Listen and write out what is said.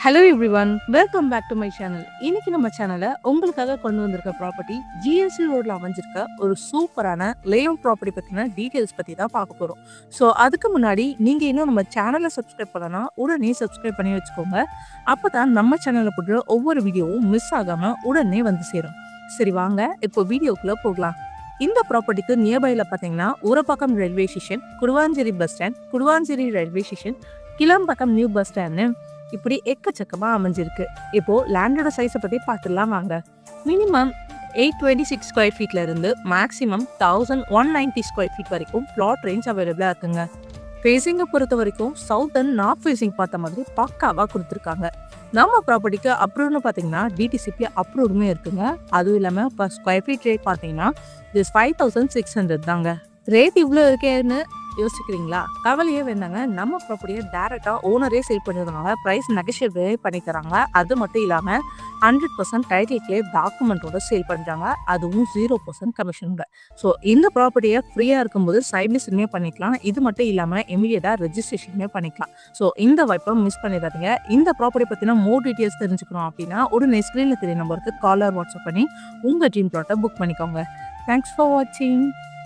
Hello everyone, welcome back to my channel. இன்னைக்கு நம்ம சேனலை உங்களுக்காக கொண்டு வந்திருக்க ப்ராப்பர்ட்டி ஜிஎஸ்டி ரோட்ல அமைஞ்சிருக்க ஒரு சூப்பரான லேஅவுட் ப்ராப்பர்ட்டி பத்தின டீடைல்ஸ் பத்தி தான் பார்க்க போறோம். ஸோ அதுக்கு முன்னாடி நீங்க இன்னும் நம்ம சேனலை சப்ஸ்கிரைப் பண்ணனா உடனே சப்ஸ்கிரைப் பண்ணி வச்சுக்கோங்க. அப்பதான் நம்ம சேனல்ல போடுற ஒவ்வொரு வீடியோவும் மிஸ் ஆகாம உடனே வந்து சேரும். சரி வாங்க இப்போ வீடியோக்குள்ள போகலாம். இந்த ப்ராப்பர்ட்டிக்கு நியர்பைல பாத்தீங்கன்னா Urapakkam railway station, Guduvancheri bus stand, Guduvancheri railway station, Kilambakkam new bus stand இப்படி எக்கச்சக்கமா அமைஞ்சிருக்கு. இப்போ லேண்டோட சைஸை பத்தி பார்த்துடலாம் வாங்க. மினிமம் 826 ஸ்கொயர் ஃபீட்ல இருந்து மேக்ஸிமம் 1190 ஸ்கொயர் ஃபீட் வரைக்கும் பிளாட் ரேஞ்ச் அவைலபிளா இருக்குங்க. ஃபேஸிங்கை பொறுத்த வரைக்கும் சவுத் அண்ட் நார்த் ஃபேஸிங் பார்த்த மாதிரி பக்காவா கொடுத்துருக்காங்க. நம்ம ப்ராப்பர்ட்டிக்கு அப்ரூவ்னு பார்த்தீங்கன்னா டிடிசிபி அப்ரூவ்டுமே இருக்குங்க. அதுவும் இல்லாமல் இப்போ ஸ்கொயர் ஃபீட் ரேட் பார்த்தீங்கன்னா இது 5600 தாங்க. ரேட் இவ்வளோ இருக்கேன்னு யோசிக்கிறீங்களா? கவலையே வேண்டாங்க. நம்ம ப்ராப்பர்ட்டியை டேரெக்டாக ஓனரே சேல் பண்ணிடுறாங்க. ப்ரைஸ் நெகோஷியபிளே பண்ணி தராங்க. அது மட்டும் இல்லாமல் 100% டைட்டில் கிளியர் டாக்குமெண்ட்டோட சேல் பண்ணுறாங்க. அதுவும் 0% கமிஷனோட. ஸோ இந்த ப்ராப்பர்ட்டியை ஃப்ரீயாக இருக்கும்போது சைட் பிஸ்னஸுமே பண்ணிக்கலாம். இது மட்டும் இல்லாமல் இமீடியட்டாக ரெஜிஸ்ட்ரேஷனுமே பண்ணிக்கலாம். ஸோ இந்த வாய்ப்பை மிஸ் பண்ணிடாதீங்க. இந்த ப்ராப்பர்ட்டி பற்றின மோர் டீட்டெயில்ஸ் தெரிஞ்சுக்கணும் அப்படின்னா உடனே ஸ்க்ரீனில் தெரிய நம்பருக்கு காலர் வாட்ஸ்அப் பண்ணி உங்கள் ட்ரீம் ப்ளாட்டை புக் பண்ணிக்கோங்க. தேங்க்ஸ் ஃபார் வாட்சிங்.